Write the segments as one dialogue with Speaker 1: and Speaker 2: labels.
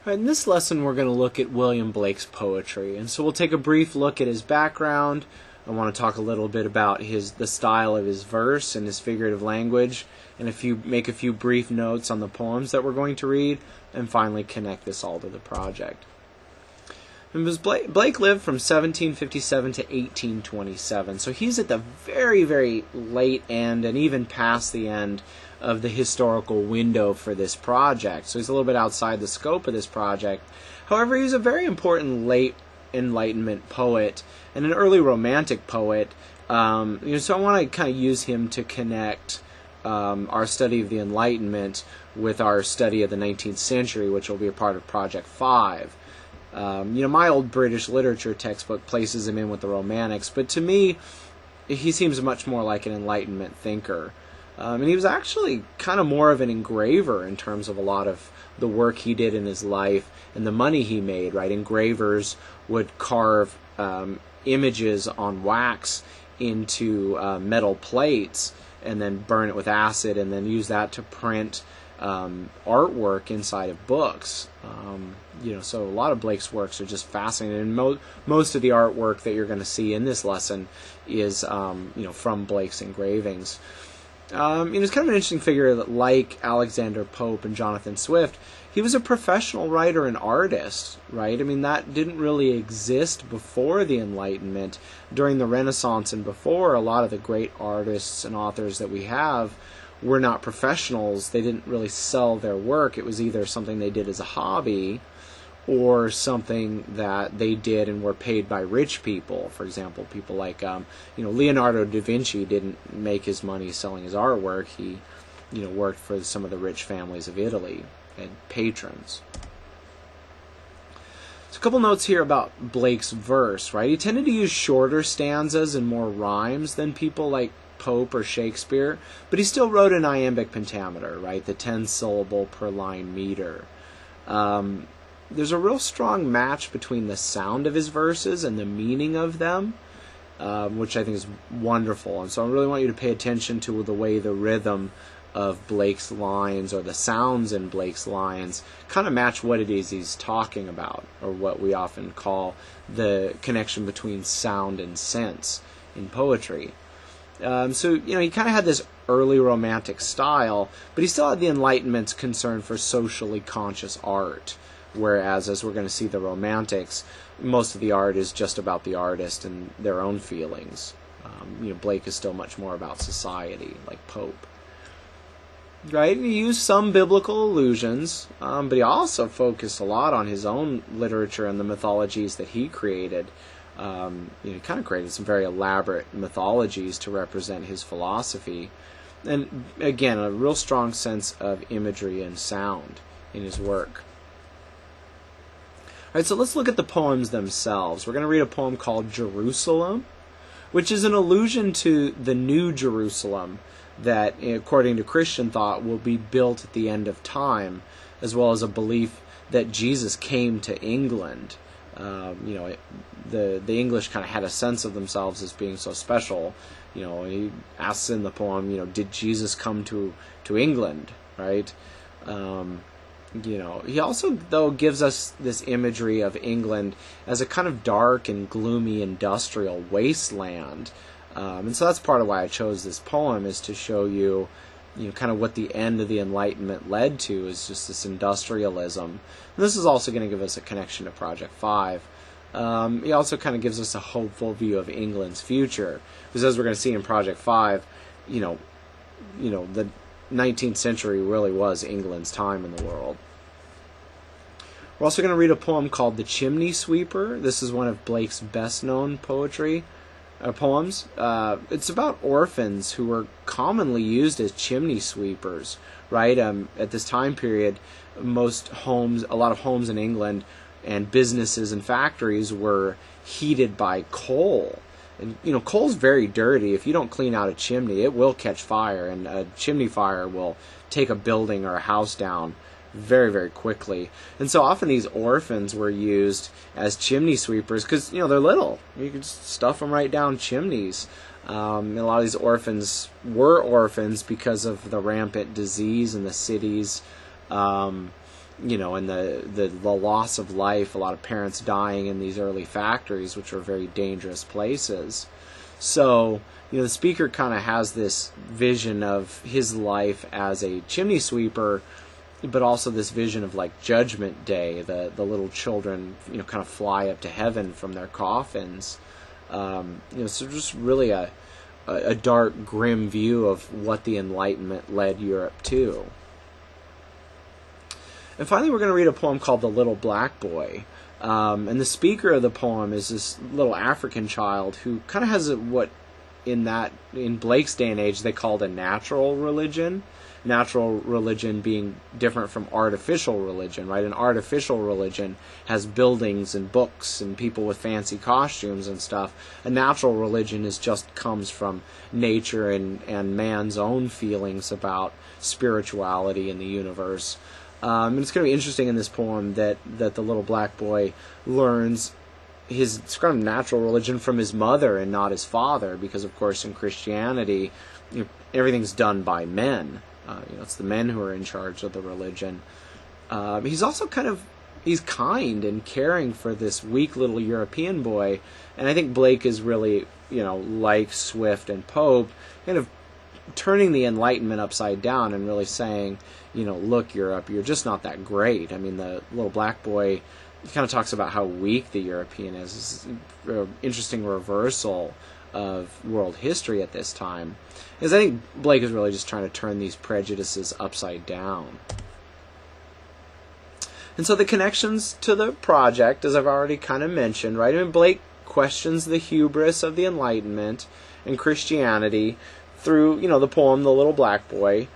Speaker 1: In this lesson we're going to look at William Blake's poetry, and so we'll take a brief look at his background. I want to talk a little bit about the style of his verse and his figurative language, and make a few brief notes on the poems that we're going to read, and finally connect this all to the project. And Blake lived from 1757 to 1827, so he's at the very, very late end, and even past the end of the historical window for this project. So he's a little bit outside the scope of this project. However, he was a very important late Enlightenment poet and an early Romantic poet. So I want to kind of use him to connect our study of the Enlightenment with our study of the 19th century, which will be a part of Project 5. My old British literature textbook places him in with the Romantics, but to me, he seems much more like an Enlightenment thinker. And he was actually kind of more of an engraver in terms of a lot of the work he did in his life and the money he made, right? Engravers would carve images on wax into metal plates and then burn it with acid and then use that to print artwork inside of books. So a lot of Blake's works are just fascinating, and most of the artwork that you're going to see in this lesson is from Blake's engravings. He was kind of an interesting figure that, like Alexander Pope and Jonathan Swift, he was a professional writer and artist, right? I mean, that didn't really exist before the Enlightenment. During the Renaissance and before, a lot of the great artists and authors that we have were not professionals. They didn't really sell their work. It was either something they did as a hobby or something that they did and were paid by rich people. For example, people like Leonardo da Vinci didn't make his money selling his artwork. He worked for some of the rich families of Italy and patrons. So a couple notes here about Blake's verse, right? He tended to use shorter stanzas and more rhymes than people like Pope or Shakespeare, but he still wrote an iambic pentameter, right? The 10-syllable per line meter. There's a real strong match between the sound of his verses and the meaning of them, which I think is wonderful. And so I really want you to pay attention to the way the rhythm of Blake's lines or the sounds in Blake's lines kind of match what it is he's talking about, or what we often call the connection between sound and sense in poetry. He kind of had this early Romantic style, but he still had the Enlightenment's concern for socially conscious art. Whereas, as we're going to see, the Romantics, most of the art is just about the artist and their own feelings. Blake is still much more about society, like Pope. Right? He used some biblical allusions, but he also focused a lot on his own literature and the mythologies that he created. He kind of created some very elaborate mythologies to represent his philosophy. And again, a real strong sense of imagery and sound in his work. All right, so let's look at the poems themselves. We're going to read a poem called Jerusalem, which is an allusion to the New Jerusalem that, according to Christian thought, will be built at the end of time, as well as a belief that Jesus came to England. The English kind of had a sense of themselves as being so special. He asks in the poem, did Jesus come to England, right? He also, though, gives us this imagery of England as a kind of dark and gloomy industrial wasteland. And so that's part of why I chose this poem, is to show you, kind of what the end of the Enlightenment led to, is just this industrialism. And this is also going to give us a connection to Project 5. He also kind of gives us a hopeful view of England's future. Because as we're going to see in Project 5, the 19th century really was England's time in the world. We're also going to read a poem called The Chimney Sweeper. This is one of Blake's best-known poems. It's about orphans who were commonly used as chimney sweepers, right? At this time period, a lot of homes in England and businesses and factories were heated by coal. And, coal's very dirty. If you don't clean out a chimney, it will catch fire, and a chimney fire will take a building or a house down very, very quickly. And so often these orphans were used as chimney sweepers because, they're little. You could just stuff them right down chimneys. And a lot of these orphans were orphans because of the rampant disease in the cities. and the loss of life, a lot of parents dying in these early factories, which were very dangerous places. So, the speaker kind of has this vision of his life as a chimney sweeper, but also this vision of like Judgment Day, the little children, kind of fly up to heaven from their coffins. So just really a dark, grim view of what the Enlightenment led Europe to. And finally, we're going to read a poem called The Little Black Boy. And the speaker of the poem is this little African child who kind of has what in Blake's day and age they called a natural religion. Natural religion being different from artificial religion, right? An artificial religion has buildings and books and people with fancy costumes and stuff. A natural religion comes from nature and man's own feelings about spirituality in the universe. And it's going to be interesting in this poem that the little black boy learns his kind of natural religion from his mother and not his father, because of course in Christianity everything's done by men. It's the men who are in charge of the religion. He's also he's kind and caring for this weak little European boy, and I think Blake is really, like Swift and Pope, kind of turning the Enlightenment upside down and really saying, look, Europe, you're just not that great. I mean, the little black boy kind of talks about how weak the European is. It's an interesting reversal of world history at this time. Because I think Blake is really just trying to turn these prejudices upside down. And so the connections to the project, as I've already kind of mentioned, right? I mean, Blake questions the hubris of the Enlightenment and Christianity through, the poem The Little Black Boy.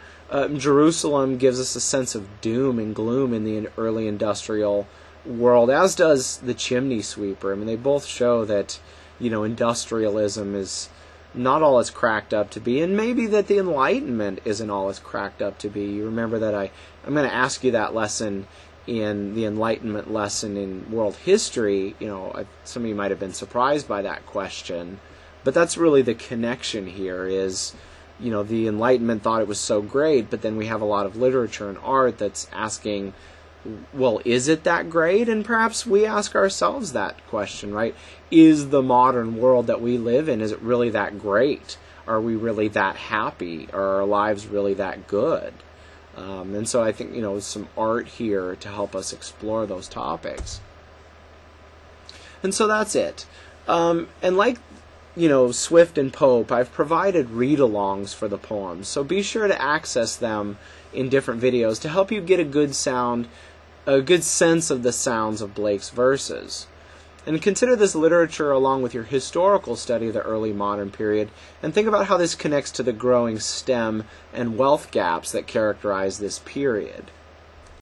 Speaker 1: Jerusalem gives us a sense of doom and gloom in the early industrial world, as does the chimney sweeper. I mean, they both show that, industrialism is not all it's cracked up to be, and maybe that the Enlightenment isn't all it's cracked up to be. You remember that I'm going to ask you that lesson in the Enlightenment lesson in world history. Some of you might have been surprised by that question, but that's really the connection here is, the Enlightenment thought it was so great, but then we have a lot of literature and art that's asking, well, is it that great? And perhaps we ask ourselves that question, right? Is the modern world that we live in, is it really that great? Are we really that happy? Are our lives really that good? And so I think, some art here to help us explore those topics. And so that's it. And like, Swift and Pope, I've provided read-alongs for the poems. So be sure to access them in different videos to help you get a good sense of the sounds of Blake's verses. And consider this literature along with your historical study of the early modern period, and think about how this connects to the growing STEM and wealth gaps that characterize this period.